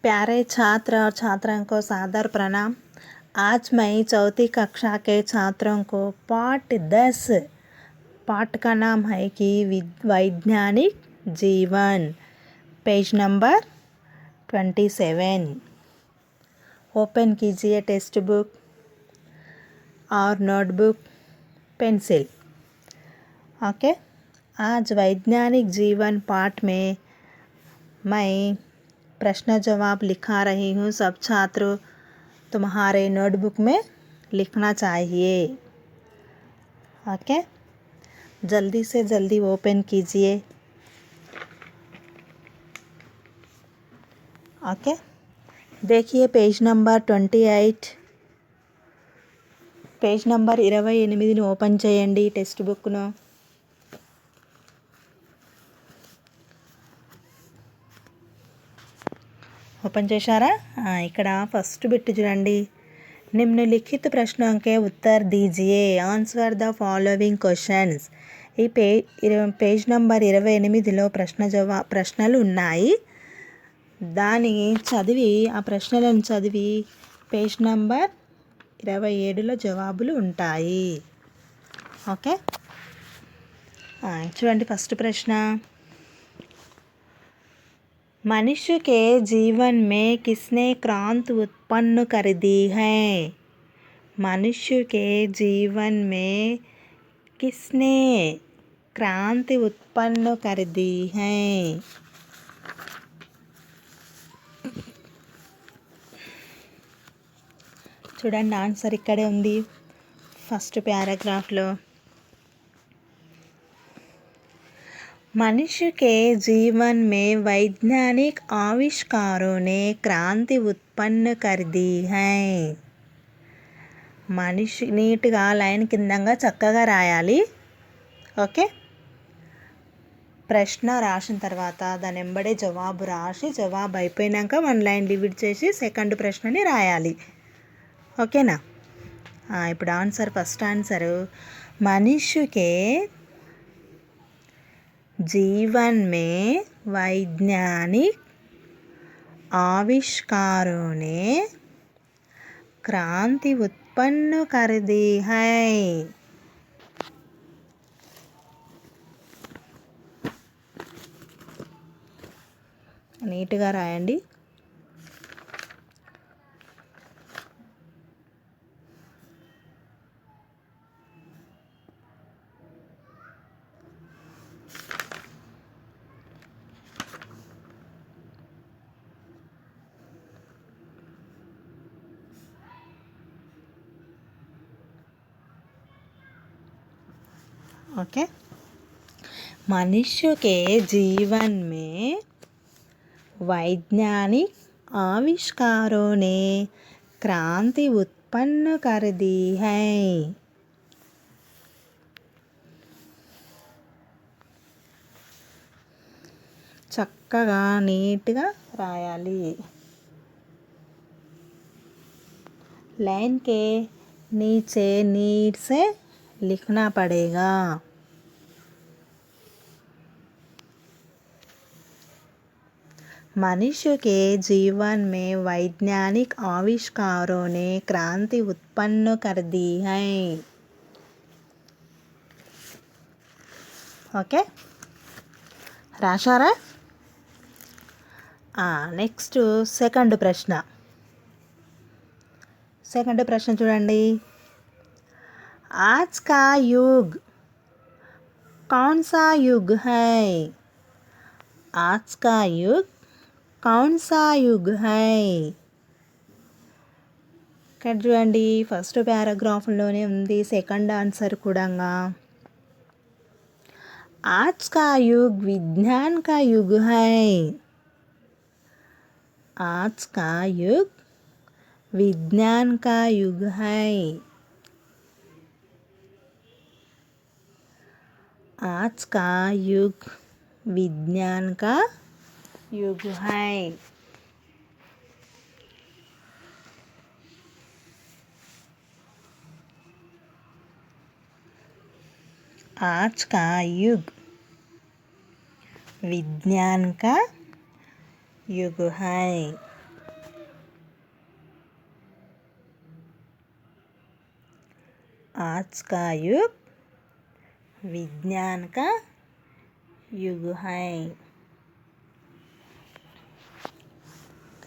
प्यारे छात्र और छात्राओं को सादर प्रणाम। आज मैं चौथी कक्षा के छात्रों को पाठ का नाम है कि वैज्ञानिक जीवन, पेज नंबर 27। ओपन कीजिए टेक्स्ट बुक और नोटबुक, पेंसिल। ओके, आज वैज्ञानिक जीवन पाठ में मैं प्रश्न जवाब लिखा रही हूँ। सब छात्रों तुम्हारे नोटबुक में लिखना चाहिए। ओके, जल्दी से जल्दी ओपन कीजिए। ओके, देखिए पेज नंबर 28, పేజ్ నంబర్ 28ని ఓపెన్ చేయండి టెక్స్ట్ బుక్ను. ओपन చేశారా? ఇక్కడ ఫస్ట్ బిట్ చూడండి. निम्नलिखित प्रश्नों के उत्तर दीजिए, आंसर द फॉलोइंग क्वेश्चंस. ఈ పేజ్ నంబర్ 28లో ప్రశ్నలు ఉన్నాయి. దాన్ని చదివి ఆ ప్రశ్నలను చదివి పేజ్ నంబర్ 27లో జవాబులు ఉంటాయి. ఓకే, చూడండి ఫస్ట్ ప్రశ్న. मनुष्य के जीवन में किसने क्रांति उत्पन्न कर दी है? मनुष्य के जीवन में किसने क्रांति उत्पन्न कर दी है? చూడండి ఆన్సర్ ఇక్కడే ఉంది ఫస్ట్ పారాగ్రాఫ్లో. मनुष्य के जीवन में वैज्ञानिक आविष्कारों ने क्रांति उत्पन्न कर दी है. మనిషి నీట్గా లైన్ కిందంగా చక్కగా రాయాలి. ఓకే, ప్రశ్న రాసిన తర్వాత దాని వెంబడే జవాబు రాసి జవాబు అయిపోయినాక 1 లైన్ డివైడ్ చేసి సెకండ్ ప్రశ్నని రాయాలి. ఓకేనా? ఇప్పుడు ఆన్సర్ ఫస్ట్ ఆన్సరు, मनुष्य के जीवन में वैज्ञानिक आविष्कारों ने क्रांति उत्पन्न कर दी है. నీట్గా రాయండి. ओके, मनुष्य के जीवन में वैज्ञानिक आविष्कारों ने क्रांति उत्पन्न कर दी है. చక్కగా నీట్గా రాయాలి. लाइन के नीचे नीट से लिखना पड़ेगा. मनुष्य के जीवन में वैज्ञानिक आविष्कारों ने क्रांति उत्पन्न कर दी है. ఓకే, రాశారా? నెక్స్ట్ సెకండ్ ప్రశ్న. చూడండి. आज का युग कौन सा युग है? आज का युग कौन सा युग है? ఇక్కడ చూడండి ఫస్ట్ పారాగ్రాఫ్లోనే ఉంది సెకండ్ ఆన్సర్ కూడా. आज का युग विज्ञान का युग है. आज का युग विज्ञान का युग है. आज का युग विज्ञान का युग है. आज का युग विज्ञान का युग है. आज का युग विज्ञान का युग है.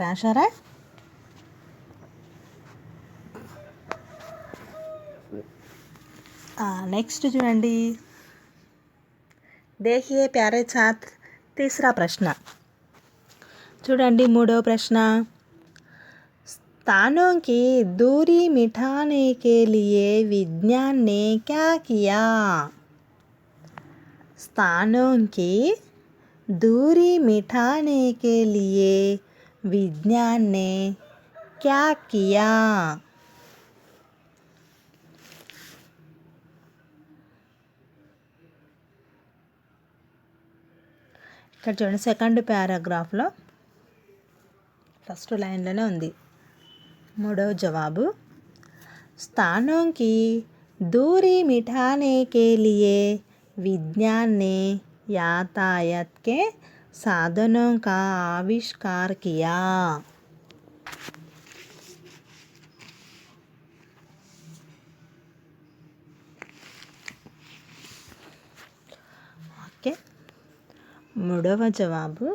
రాశారా? నెక్స్ట్ చూడండి. देखिए प्यारे छात्र, तीसरा प्रश्न చూడండి. మూడవ ప్రశ్న, स्थानों की दूरी मिटाने के लिए विज्ञान ने क्या किया? स्थानों की दूरी मिटाने के लिए विज्ञान ने क्या किया? ఇక్కడ చూడండి, సెకండ్ పారాగ్రాఫ్లో ఫస్ట్ లైన్లోనే ఉంది. మూడవ జవాబు, स्थानों की दूरी मिटाने के लिए विज्ञान ने यातायात के साधनों का आविष्कार किया. ఓకే, మూడవ జవాబు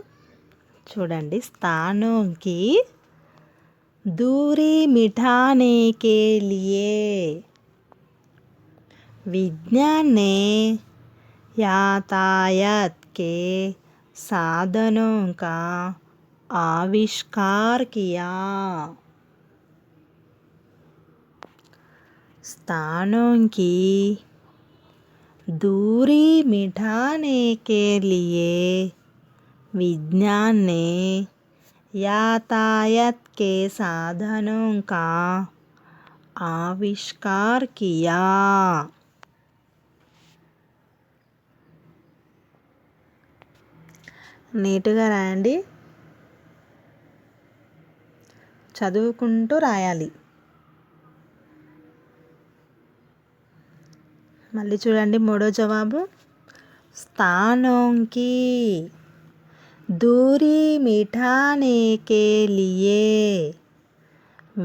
చూడండి. स्थानों की दूरी मिटाने के लिए विज्ञान ने यातायात के साधनों का आविष्कार किया. स्थानों की दूरी मिटाने के लिए विज्ञान ने यातायात के साधनों का आविष्कार किया. నీట్గా రాయండి, చదువుకుంటూ రాయాలి. మళ్ళీ చూడండి, మూడో జవాబు, स्थानों की दूरी मिटाने के लिए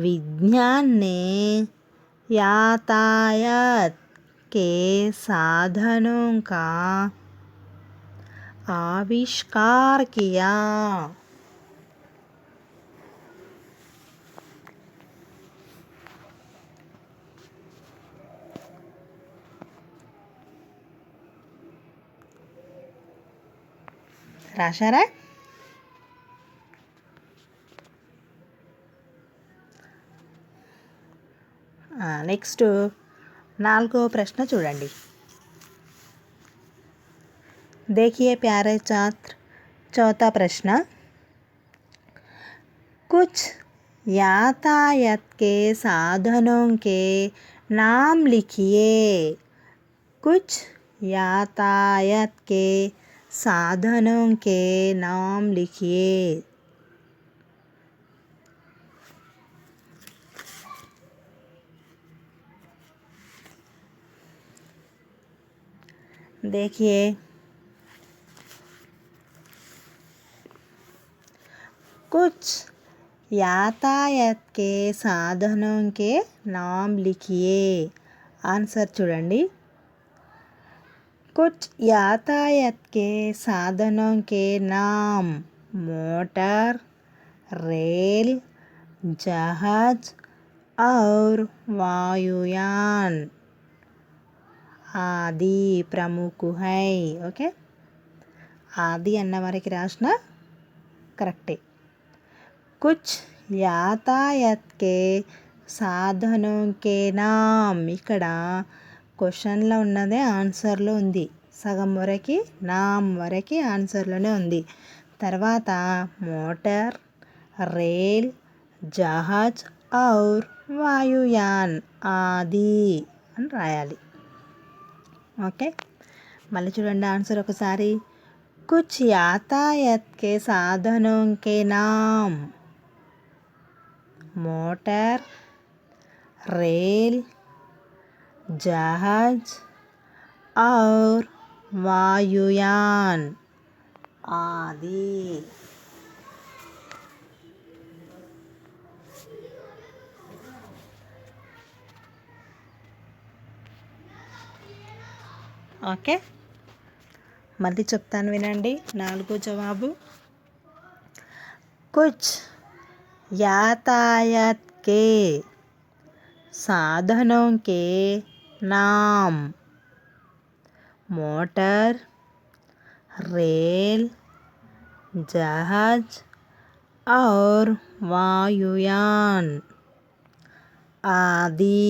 विज्ञान ने यातायात के साधनों का आविष्कार किया. రాశారా? నెక్స్ట్ నాలుగో ప్రశ్న చూడండి. देखिए प्यारे छात्र, चौथा प्रश्न, कुछ यातायात के साधनों के नाम लिखिए. कुछ यातायात के साधनों के नाम लिखिए. देखिए, कुछ यातायात के साधनों के नाम लिखिए. आंसर చూడండి. कुछ यातायात के साधनों के नाम मोटर, रेल, जहाज और वायुयान आदि प्रमुख है. ఓకే, ఆది అన్న వరకు రాసిన కరెక్టే. कुछ यातायात के साधनों के नाम, ఇక్కడ క్వశ్చన్లో ఉన్నదే ఆన్సర్లో ఉంది. సగం వరకు నామ్ వరకు ఆన్సర్లోనే ఉంది. తర్వాత మోటార్, రేల్, జహాజ్ और వాయుయాన్ ఆది అని రాయాలి. ఓకే, మళ్ళీ చూడండి ఆన్సర్ ఒకసారి. कुछ यातायात के साधनों के नाम मोटर, रेल, जहाज और वायुयान आदि. ఓకే, మళ్ళీ చెప్తాను వినండి. 4వ జవాబు కుచ్ यातायात के साधनों के नाम मोटर, रेल, जहाज और वायुयान आदि.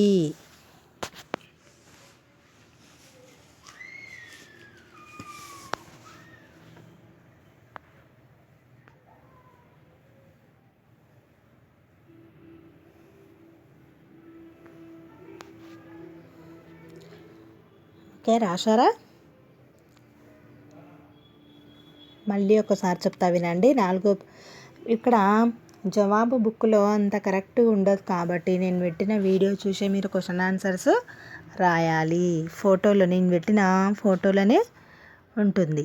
ఓకే, రాశారా? మళ్ళీ ఒకసారి చెప్తా వినండి. ఇక్కడ జవాబు బుక్లో అంత కరెక్ట్ ఉండదు కాబట్టి నేను పెట్టిన వీడియో చూసి మీరు క్వశ్చన్ ఆన్సర్స్ రాయాలి. నేను పెట్టిన ఫోటోలోనే ఉంటుంది.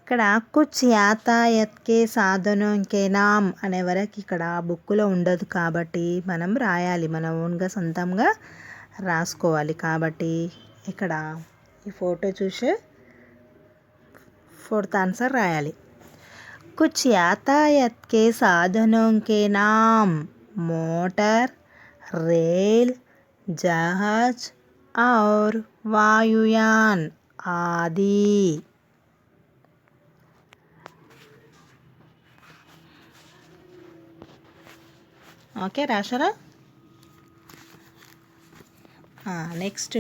ఇక్కడ కుచ్ యాతాయత్ కే సాధనోం కే నామ్ అనే వరకు ఇక్కడ బుక్లో ఉండదు కాబట్టి మనం రాయాలి, మన ఓన్గా సొంతంగా రాసుకోవాలి. కాబట్టి ఇక్కడ ఈ ఫోటో చూసి 4th ఆన్సర్ రాయాలి. కుచ్ యాతాయత్ కే సాధనోం కే నామ్ మోటర్, రేల్, జహాజ్ और वायुयान आदि. ఓకే, రాశారా? నెక్స్ట్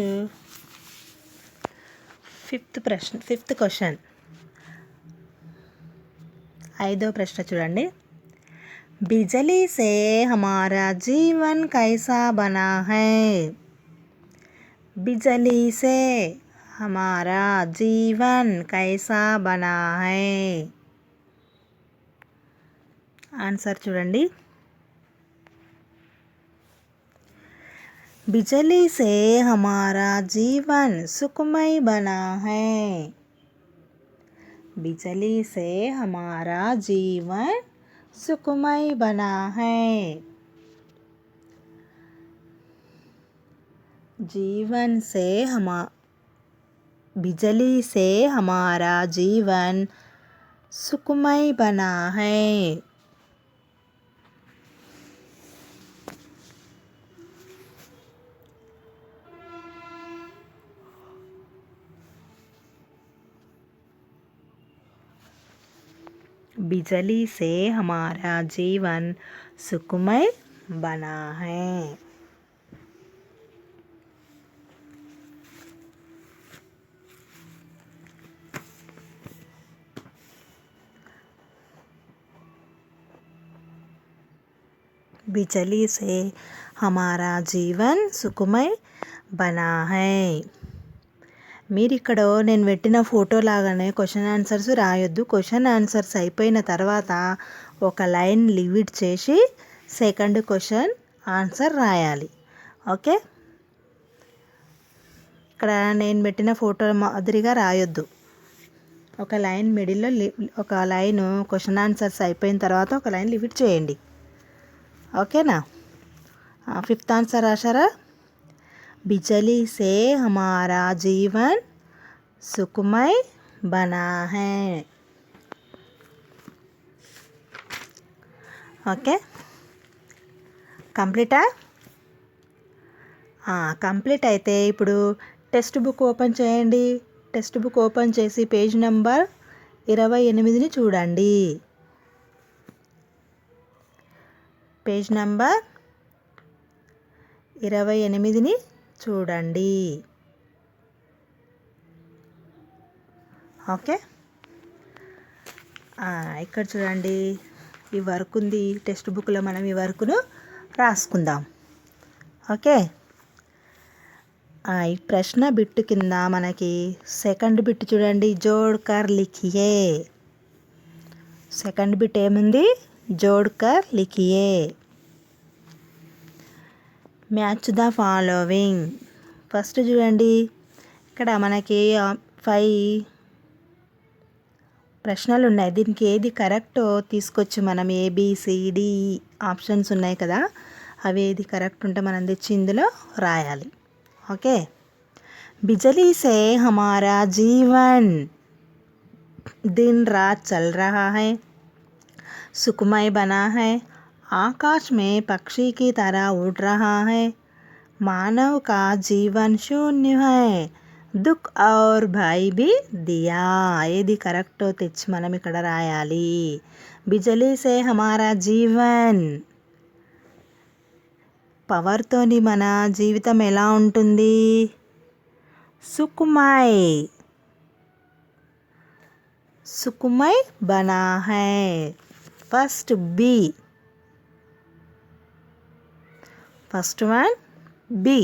5th క్వశ్చన్, 5వ ప్రశ్న చూడండి. बिजली से हमारा जीवन कैसा बना है? बिजली से हमारा जीवन कैसा बना है? ఆన్సర్ చూడండి. बिजली से हमारा जीवन सुखमय बना है. बिजली से हमारा जीवन सुखमय बना है. बिजली से हमारा जीवन सुखमय बना है. बिजली से हमारा जीवन सुखमय बना है. बिजली से हमारा जीवन सुखमय बना है. మీరు ఇక్కడ నేను పెట్టిన ఫోటో లాగానే క్వశ్చన్ ఆన్సర్స్ రాయొద్దు. క్వశ్చన్ ఆన్సర్స్ అయిపోయిన తర్వాత ఒక లైన్ లీవ్ చేసి సెకండ్ క్వశ్చన్ ఆన్సర్ రాయాలి. ఓకే, ఇక్కడ నేను పెట్టిన ఫోటో మాదిరిగా రాయొద్దు. ఒక లైన్ మిడిల్లో ఒక లైన్ క్వశ్చన్ ఆన్సర్స్ అయిపోయిన తర్వాత ఒక లైన్ లీవ్ చేయండి. ఓకేనా? 5th ఆన్సర్ రాశారా? बिजली से हमारा जीवन सुखमय बना है. ఓకే, కంప్లీటా? కంప్లీట్ అయితే ఇప్పుడు టెక్స్ట్ బుక్ ఓపెన్ చేయండి. టెక్స్ట్ బుక్ ఓపెన్ చేసి పేజ్ నెంబర్ 28ని చూడండి. పేజ్ నెంబర్ 28ని చూడండి. ఓకే, ఇక్కడ చూడండి, ఈ వర్క్ ఉంది టెక్స్ట్ బుక్లో. మనం ఈ వర్క్ను రాసుకుందాం. ఓకే, ఈ ప్రశ్న బిట్టు కింద మనకి సెకండ్ బిట్ చూడండి, జోడ్ కర్ లిఖియే. సెకండ్ బిట్ ఏముంది? జోడ్ కర్ లిఖియే. Match the following. ఫస్ట్ చూడండి, ఇక్కడ మనకి 5 ప్రశ్నలు ఉన్నాయి. దీనికి ఏది కరెక్టో తీసుకొచ్చి మనం ABCD ఆప్షన్స్ ఉన్నాయి కదా, అవి ఏది కరెక్ట్ ఉంటే మనం తెచ్చి ఇందులో రాయాలి. ఓకే, बिजली से हमारा जीवन दिन रात चल रहा है, सुखमय बना है, आकाश में पक्षी की तरह उड़ रहा है, मानव का जीवन शून्य है, దుఃఖ్ ఔర్ భాయ్ బి దియా. ఏది కరెక్టో తెచ్చి మనం ఇక్కడ రాయాలి. బిజలీ సే హమారా జీవన్, పవర్తోని మన జీవితం ఎలా ఉంటుంది? సుకుమై, సుకుమై బనా హై. First B, first one B.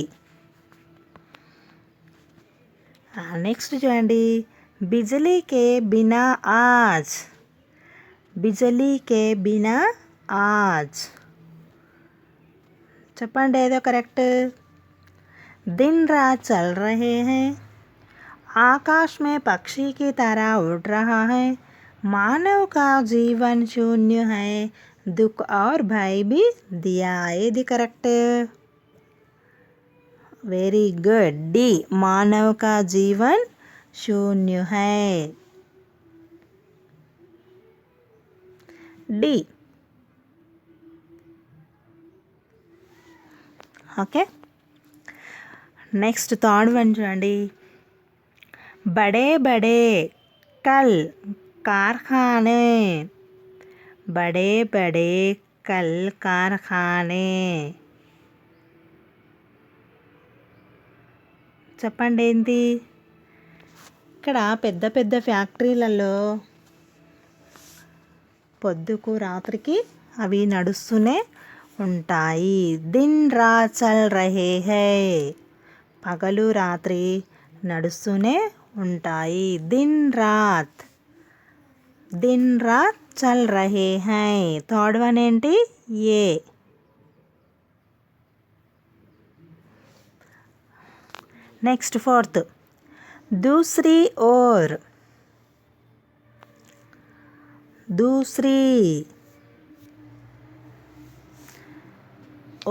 Next చూడండి, బిజలీ కే బినా ఆజ్, బిజలీ కే బినా ఆజ్. చెప్పండి ఏదో కరెక్ట్. దిన్ రాత్ చల్ రహే హై, ఆకాశ్ మే పక్షి కి तरह उड़ रहा है, మానవ్ కా జీవన్ శూన్య హై, దుఃఖ్ ఔర్ భయ్ బి దియా. ఏది కరెక్ట్? वेरी गुड, डी, मानव का जीवन शून्य है. D. Okay, next third one చూడండి. बड़े बड़े कल कारखाने, बड़े बड़े कल कारखाने. చెప్పండి ఏంటి? ఇక్కడ పెద్ద పెద్ద ఫ్యాక్టరీలలో పొద్దుకు రాత్రికి అవి నడుస్తూనే ఉంటాయి. దిన్ రాత్ చల్ రహే హై, పగలు రాత్రి నడుస్తూనే ఉంటాయి. దిన్ రాత్, దిన్ రాత్ చల్ రహే హై. థర్డ్ వన్ ఏంటి? ఏ. नेक्स्ट फोर्थ, दूसरी ओर, दूसरी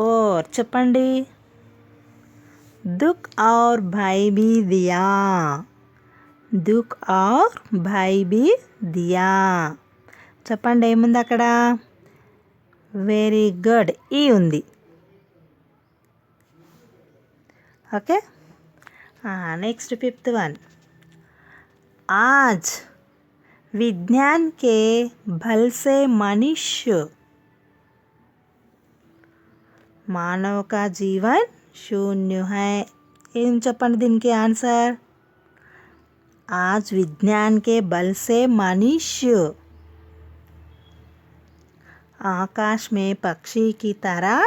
ओर. చెప్పండి. दुख और भाई भी दिया, दुख और भाई भी दिया. చెప్పండి ఏముంది అక్కడ? వెరీ గుడ్, ఈ ఉంది. ఓకే, नेक्स्ट फिफ्थ वन, आज विज्ञान के बल से मनुष्य, मानव का जीवन शून्य है. ఏం చెప్పండి దీనికి ఆన్సర్? आज विज्ञान के बल से मनुष्य आकाश में पक्षी की तरह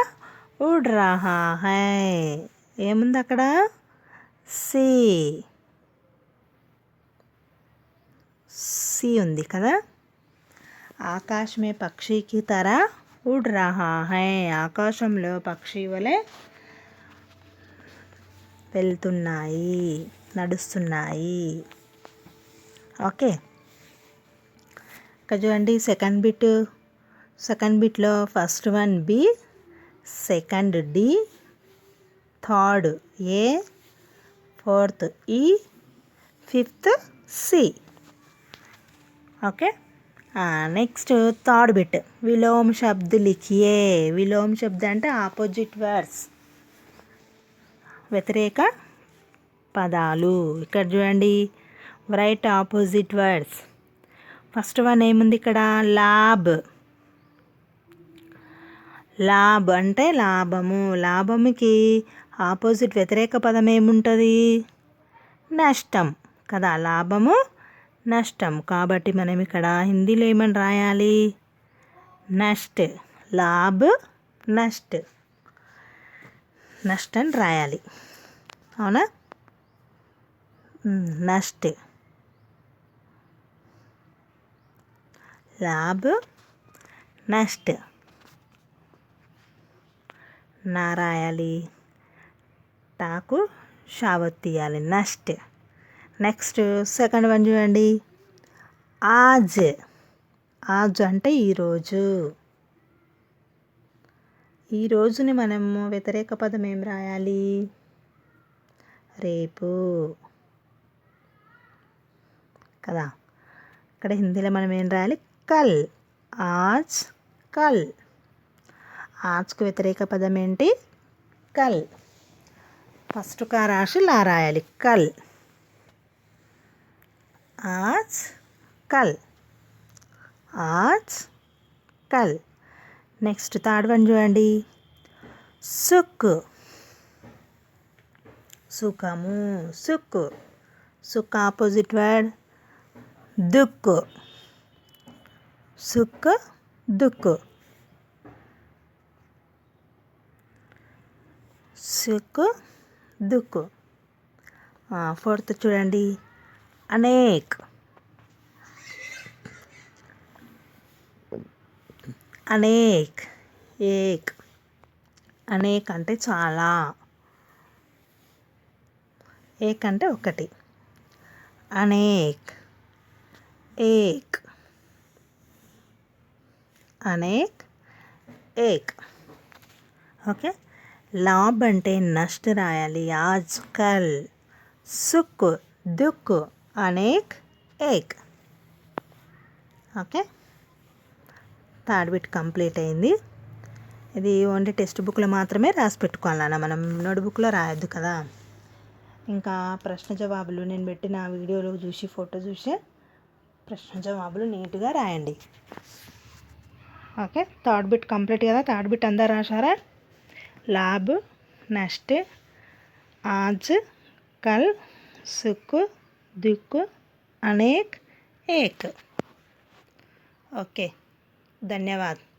उड़ रहा है. ఏముంది అక్కడ? సి, సి ఉంది కదా. ఆకాశ్ మే పక్షి కి తరా ఉడ్ రహా హై, ఆకాశంలో పక్షి వలె వెళ్తున్నాయి, నడుస్తున్నాయి. ఓకే, ఇక్కడ చూడండి సెకండ్ బిట్. సెకండ్ బిట్లో first one B, second D, third A, fourth E, fifth C. Okay, next third bit, विलोम शब्द लिखिए. विलोम शब्द అంటే ఆపోజిట్ వర్డ్స్, వ్యతిరేక పదాలు. ఇక్కడ చూడండి, right opposite words. First one ఏముంది ఇక్కడ? లాభ్. లాభ్ అంటే లాభము. లాభముకి ఆపోజిట్ వ్యతిరేక పదం ఏముంటుంది? నష్టం కదా. లాభము నష్టం. కాబట్టి మనం ఇక్కడ హిందీలో ఏమని రాయాలి? నష్ట్. లాభ్ నష్ట్, నష్ట్ అని రాయాలి. అవునా? నష్ట్, లాభ్ నష్ట్ నా రాయాలి. టాకు షావత్ తీయాలి. నష్ట్. నెక్స్ట్ సెకండ్ వన్ చూడండి, ఆజ్. ఆజ్ అంటే ఈరోజు. ఈ రోజుని మనము వ్యతిరేక పదం ఏం రాయాలి? రేపు కదా. ఇక్కడ హిందీలో మనం ఏం రాయాలి? కల్. ఆజ్ కల్. ఆజ్కు వ్యతిరేక పదం ఏంటి? కల్. ఫస్ట్ కా రాసి లా రాయాలి. కల్. ఆజ్ కల్. ఆజ్ కల్. నెక్స్ట్ థర్డ్ వన్ చూడండి. సుక్. సుఖము. సుక్. సుక్ ఆపోజిట్ వర్డ్ దుక్. సుక్ దుక్. సుక్ దుక్. ఫోర్త్ చూడండి. అనేక్. అనేక్. ఏక్. అనేక్ అంటే చాలా. ఏక్ అంటే ఒకటి. అనేక్. ఏక్. అనేక్. ఏక్. ఓకే. లాభ్ అంటే నష్ట రాయాలి. ఆజ్ కల్. సుక్ దుక్ అనేక్ ఏక్. ఓకే. థర్డ్ బిట్ కంప్లీట్ అయింది. ఇది ఓన్లీ టెక్స్ట్ బుక్లో మాత్రమే రాసి పెట్టుకోవాలన్నా, మనం నోట్బుక్లో రాయొద్దు కదా. ఇంకా ప్రశ్న జవాబులు నేను పెట్టిన వీడియోలో చూసి ఫోటో చూసి ప్రశ్న జవాబులు నీట్గా రాయండి. ఓకే. థర్డ్ బిట్ కంప్లీట్ కదా. థర్డ్ బిట్ అందరు రాశారా? లాభ్ నష్ట, ఆజ్ కల్, సుక్ దుక్ అనేక్ ఏక్. ఓకే. धन्यवाद.